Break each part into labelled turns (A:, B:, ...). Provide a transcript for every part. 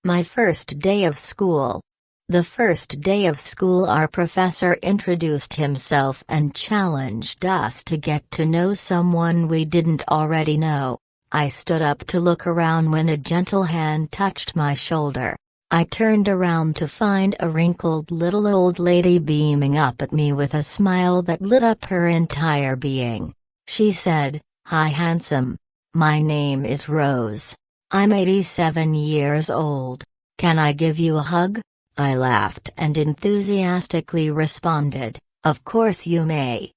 A: My first day of school. The first day of school, our professor introduced himself and challenged us to get to know someone we didn't already know. I stood up to look around when a gentle hand touched my shoulder. I turned around to find a wrinkled little old lady beaming up at me with a smile that lit up her entire being. She said, "Hi handsome. My name is Rose. I'm 87 years old. Can I give you a hug?" I laughed and enthusiastically responded, "Of course you may."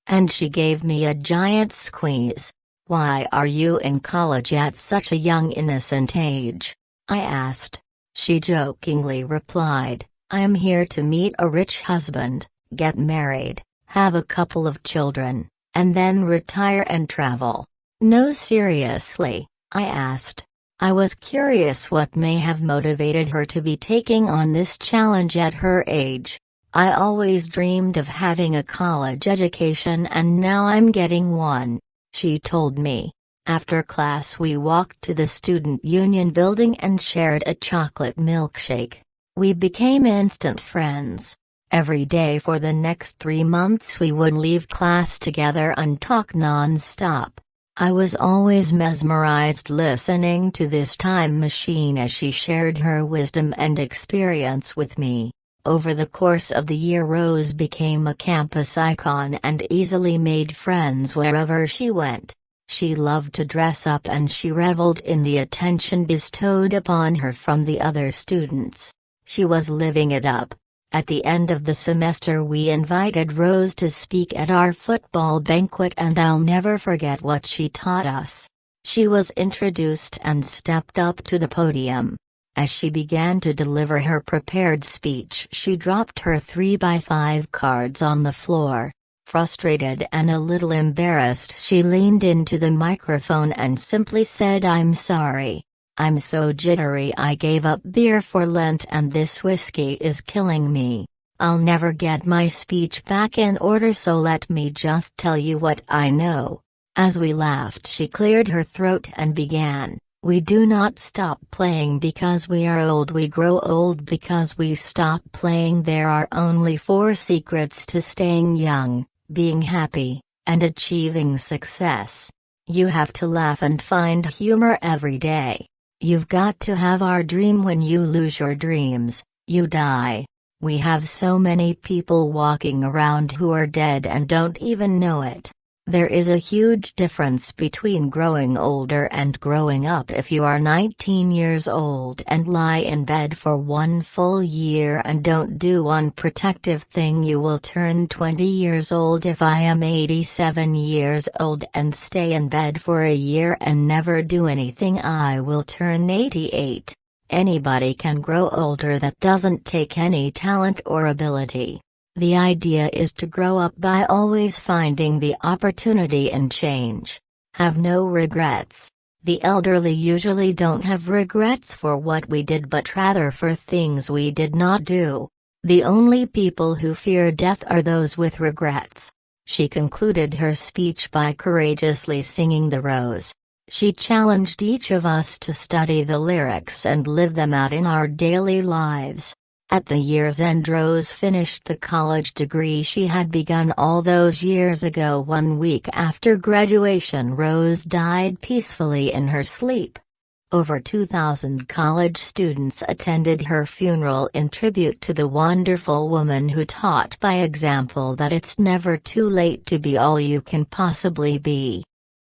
A: And she gave me a giant squeeze. "Why are you in college at such a young innocent age?" I asked. She jokingly replied, "I am here to meet a rich husband, get married, have a couple of children, and then retire and travel." "No, seriously?" I asked. I was curious what may have motivated her to be taking on this challenge at her age. I always dreamed of having a college education and now I'm getting one, she told me. After class we walked to the Student Union building and shared a chocolate milkshake. We became instant friends. Every day for the next 3 months we would leave class together and talk non-stop. I was always mesmerized listening to this time machine as she shared her wisdom and experience with me. Over the course of the year, Rose became a campus icon and easily made friends wherever she went. She loved to dress up and she reveled in the attention bestowed upon her from the other students. She was living it up. At the end of the semester we invited Rose to speak at our football banquet and I'll never forget what she taught us. She was introduced and stepped up to the podium. As she began to deliver her prepared speech, she dropped her 3x5 cards on the floor. Frustrated and a little embarrassed, she leaned into the microphone and simply said, "I'm sorry. I'm so jittery. I gave up beer for Lent and this whiskey is killing me. I'll never get my speech back in order, so let me just tell you what I know." As we laughed, she cleared her throat and began, "We do not stop playing because we are old. We grow old because we stop playing. There are only 4 secrets to staying young, being happy, and achieving success. You have to laugh and find humor every day. You've got to have our dream. When you lose your dreams, you die. We have so many people walking around who are dead and don't even know it. There is a huge difference between growing older and growing up. If you are 19 years old and lie in bed for 1 full year and don't do one protective thing, you will turn 20 years old. If I am 87 years old and stay in bed for a year and never do anything, I will turn 88. Anybody can grow older. That doesn't take any talent or ability. The idea is to grow up by always finding the opportunity and change. Have no regrets. The elderly usually don't have regrets for what we did but rather for things we did not do. The only people who fear death are those with regrets." She concluded her speech by courageously singing the Rose. She challenged each of us to study the lyrics and live them out in our daily lives. At the year's end, Rose finished the college degree she had begun all those years ago. 1 week after graduation, Rose died peacefully in her sleep. Over 2,000 college students attended her funeral in tribute to the wonderful woman who taught by example that it's never too late to be all you can possibly be.